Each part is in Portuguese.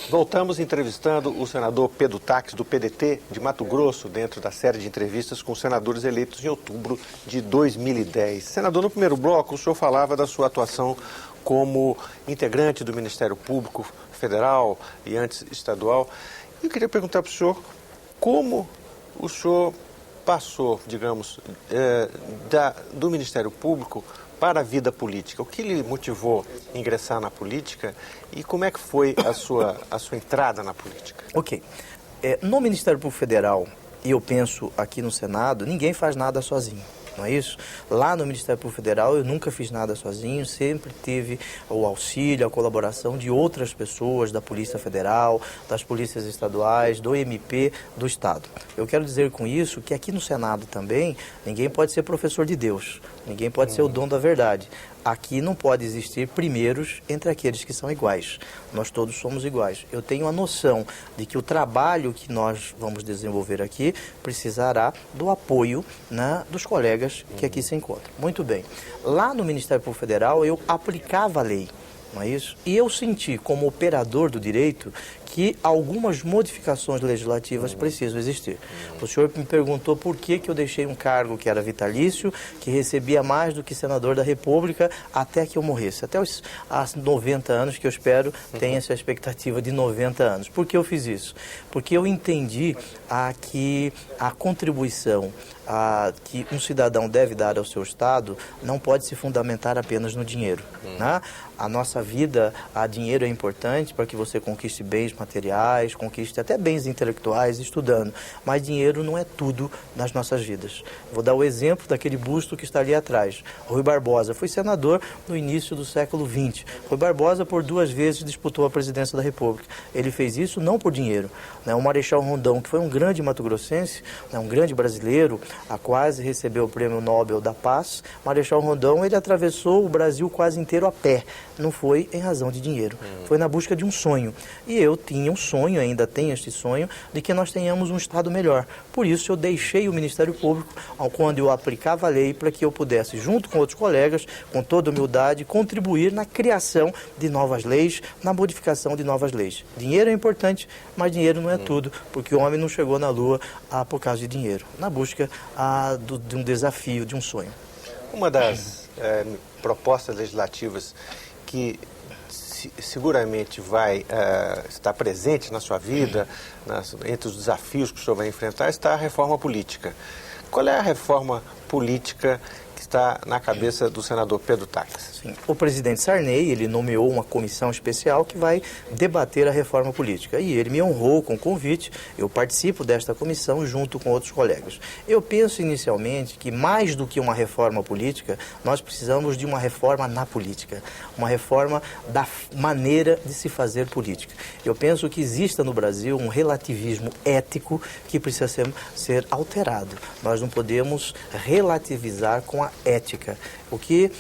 Voltamos entrevistando o senador Pedro Taques, do PDT de Mato Grosso, dentro da série de entrevistas com senadores eleitos em outubro de 2010. Senador, no primeiro bloco, o senhor falava da sua atuação como integrante do Ministério Público Federal e antes estadual. Eu queria perguntar para o senhor como o senhor passou, digamos, do Ministério Público para a vida política. O que lhe motivou a ingressar na política e como é que foi a sua entrada na política? Ok. No Ministério Público Federal, e eu penso aqui no Senado, ninguém faz nada sozinho. Não é isso? Lá no Ministério Público Federal eu nunca fiz nada sozinho, sempre tive o auxílio, a colaboração de outras pessoas, da Polícia Federal, das polícias estaduais, do MP, do Estado. Eu quero dizer com isso que aqui no Senado também, ninguém pode ser professor de Deus, ninguém pode ser o dono da verdade. Aqui não pode existir primeiros entre aqueles que são iguais. Nós todos somos iguais. Eu tenho a noção de que o trabalho que nós vamos desenvolver aqui precisará do apoio, né, dos colegas que aqui se encontram. Muito bem. Lá no Ministério Público Federal eu aplicava a lei, não é isso? E eu senti, como operador do direito, que algumas modificações legislativas precisam existir. O senhor me perguntou por que eu deixei um cargo que era vitalício, que recebia mais do que senador da República, até que eu morresse. Até os 90 anos, que eu espero tenha essa expectativa de 90 anos. Por que eu fiz isso? Porque eu entendi que a contribuição que um cidadão deve dar ao seu Estado não pode se fundamentar apenas no dinheiro. Né? A nossa vida, dinheiro é importante para que você conquiste bens materiais, conquiste até bens intelectuais estudando, mas dinheiro não é tudo nas nossas vidas. Vou dar o exemplo daquele busto que está ali atrás. Rui Barbosa foi senador no início do século XX. Rui Barbosa por 2 vezes disputou a presidência da República. Ele fez isso não por dinheiro. Né? O Marechal Rondão, que foi um grande mato-grossense, né, um grande brasileiro, quase recebeu o Prêmio Nobel da Paz. Marechal Rondão, ele atravessou o Brasil quase inteiro a pé. Não foi em razão de dinheiro, foi na busca de um sonho. E eu tinha um sonho, ainda tenho este sonho, de que nós tenhamos um Estado melhor. Por isso eu deixei o Ministério Público, quando eu aplicava a lei, para que eu pudesse, junto com outros colegas, com toda humildade, contribuir na criação de novas leis, na modificação de novas leis. Dinheiro é importante, mas dinheiro não é tudo, porque o homem não chegou na Lua por causa de dinheiro, na busca de um desafio, de um sonho. Uma das propostas legislativas que seguramente vai estar presente na sua vida, entre os desafios que o senhor vai enfrentar, está a reforma política. Qual é a reforma política que está na cabeça do senador Pedro Taques? Sim. O presidente Sarney, ele nomeou uma comissão especial que vai debater a reforma política. E ele me honrou com o convite, eu participo desta comissão junto com outros colegas. Eu penso inicialmente que mais do que uma reforma política, nós precisamos de uma reforma na política, uma reforma da maneira de se fazer política. Eu penso que exista no Brasil um relativismo ético que precisa ser alterado. Nós não podemos relativizar com a ética. O que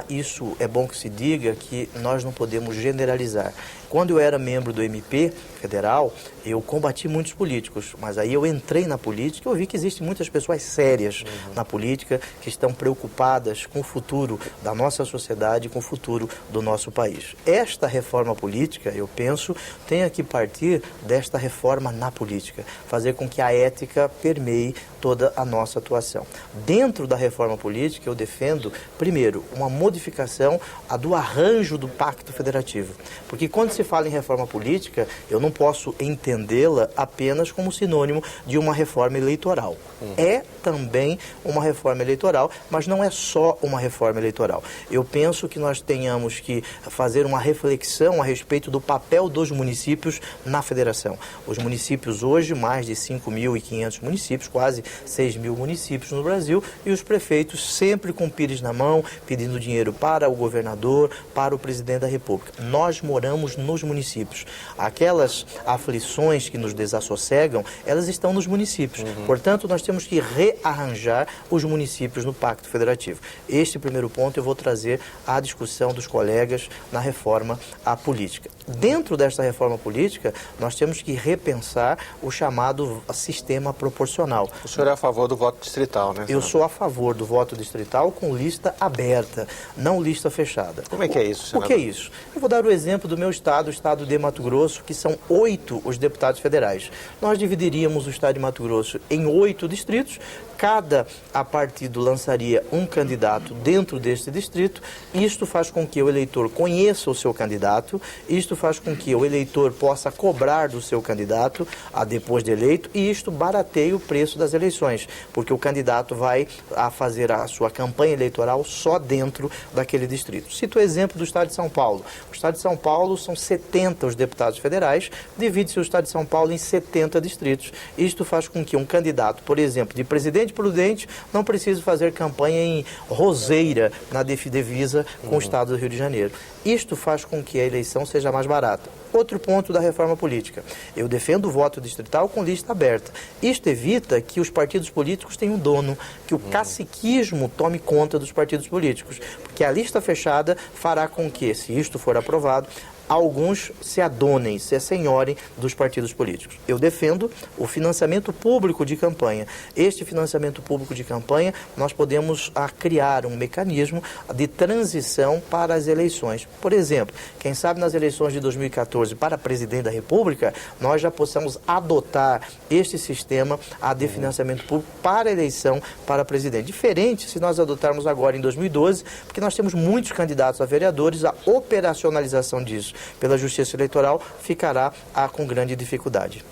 isso é bom que se diga, que nós não podemos generalizar. Quando eu era membro do MP federal, eu combati muitos políticos, mas aí eu entrei na política e eu vi que existem muitas pessoas sérias na política que estão preocupadas com o futuro da nossa sociedade, com o futuro do nosso país. Esta reforma política, eu penso, tem que partir desta reforma na política, fazer com que a ética permeie toda a nossa atuação. Dentro da reforma política, eu defendo, primeiro, uma modificação do arranjo do Pacto Federativo, porque quando se fala em reforma política, eu não posso entendê-la apenas como sinônimo de uma reforma eleitoral. É também uma reforma eleitoral, mas não é só uma reforma eleitoral. Eu penso que nós tenhamos que fazer uma reflexão a respeito do papel dos municípios na federação. Os municípios hoje, mais de 5.500 municípios, quase 6.000 municípios no Brasil, e os prefeitos sempre com pires na mão, pedindo dinheiro para o governador, para o presidente da República. Nós moramos nos municípios. Aquelas aflições que nos desassossegam, elas estão nos municípios. Portanto, nós temos que rearranjar os municípios no Pacto Federativo. Este primeiro ponto eu vou trazer à discussão dos colegas na reforma política. Dentro desta reforma política, nós temos que repensar o chamado sistema proporcional. O senhor é a favor do voto distrital, né? Eu sou a favor do voto distrital com lista aberta, não lista fechada. Como é que é isso, senador? O que é isso? Eu vou dar o exemplo do meu estado, o estado de Mato Grosso, que são 8 os deputados federais. Nós dividiríamos o estado de Mato Grosso em 8 distritos, cada partido lançaria um candidato dentro deste distrito. Isto faz com que o eleitor conheça o seu candidato, isto faz com que o eleitor possa cobrar do seu candidato depois de eleito, e isto barateia o preço das eleições, porque o candidato vai fazer a sua campanha eleitoral só dentro daquele distrito. Cito o exemplo do estado de São Paulo. O estado de São Paulo são 70 os deputados federais, divide-se o estado de São Paulo em 70 distritos. Isto faz com que um candidato, por exemplo, de Presidente Prudente, não precise fazer campanha em Roseira, na divisa com o estado do Rio de Janeiro. Isto faz com que a eleição seja mais barata. Outro ponto da reforma política. Eu defendo o voto distrital com lista aberta. Isto evita que os partidos políticos tenham dono, que o caciquismo tome conta dos partidos políticos. Porque a lista fechada fará com que, se isto for aprovado, alguns se adonem, se assenhorem dos partidos políticos. Eu defendo o financiamento público de campanha. Este financiamento público de campanha, nós podemos criar um mecanismo de transição para as eleições. Por exemplo, quem sabe nas eleições de 2014 para presidente da República, nós já possamos adotar este sistema de financiamento público para a eleição para presidente. Diferente se nós adotarmos agora em 2012, porque nós temos muitos candidatos a vereadores, a operacionalização disso pela Justiça Eleitoral ficará com grande dificuldade.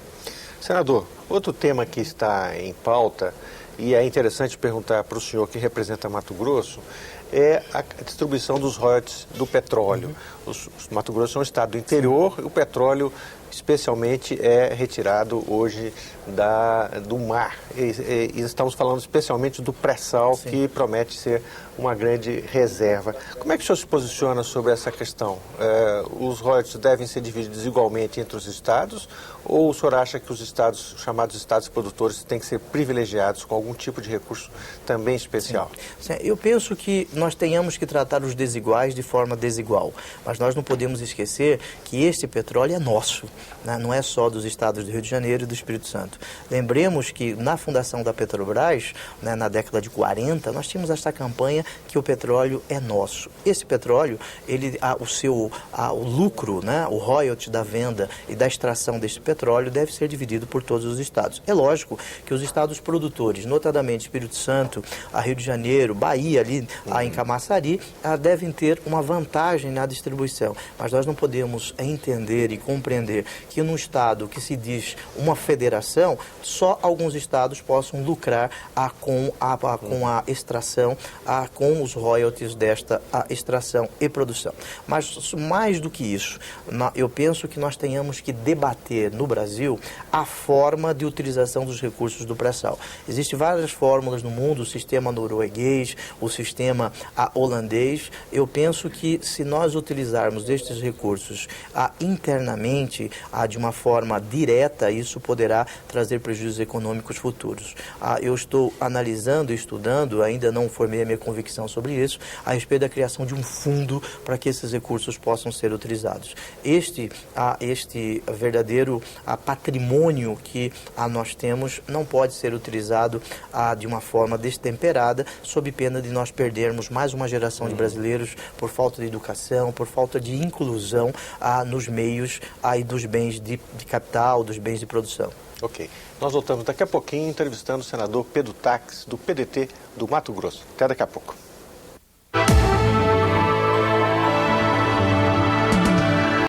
Senador, outro tema que está em pauta, e é interessante perguntar para o senhor que representa Mato Grosso, é a distribuição dos royalties do petróleo. O Mato Grosso é um estado do interior, e o petróleo especialmente é retirado hoje do mar. E estamos falando especialmente do pré-sal, que promete ser uma grande reserva. Como é que o senhor se posiciona sobre essa questão? Os royalties devem ser divididos igualmente entre os estados, ou o senhor acha que os estados, chamados estados produtores, têm que ser privilegiados com algum tipo de recurso também especial? Sim. Eu penso que nós tenhamos que tratar os desiguais de forma desigual, mas nós não podemos esquecer que este petróleo é nosso, né? Não é só dos estados do Rio de Janeiro e do Espírito Santo. Lembremos que na fundação da Petrobras, né, na década de 40, nós tínhamos esta campanha que o petróleo é nosso. Esse petróleo, o lucro, né, o royalty da venda e da extração deste petróleo deve ser dividido por todos os estados. É lógico que os estados produtores, notadamente Espírito Santo, Rio de Janeiro, Bahia, ali em Camaçari, devem ter uma vantagem na distribuição. Mas nós não podemos entender e compreender que num estado que se diz uma federação, só alguns estados possam lucrar com a extração, com os royalties desta extração e produção. Mas mais do que isso, eu penso que nós tenhamos que debater no Brasil a forma de utilização dos recursos do pré-sal. Existem várias fórmulas no mundo, o sistema norueguês, o sistema holandês. Eu penso que se nós utilizarmos estes recursos internamente, de uma forma direta, isso poderá trazer prejuízos econômicos futuros. Eu estou analisando e estudando, ainda não formei a minha convicção sobre isso, a respeito da criação de um fundo para que esses recursos possam ser utilizados. Este verdadeiro patrimônio que nós temos não pode ser utilizado de uma forma destemperada, sob pena de nós perdermos mais uma geração de brasileiros por falta de educação, por falta de inclusão nos meios e dos bens de capital, dos bens de produção. Ok. Nós voltamos daqui a pouquinho entrevistando o senador Pedro Taques, do PDT do Mato Grosso. Até daqui a pouco.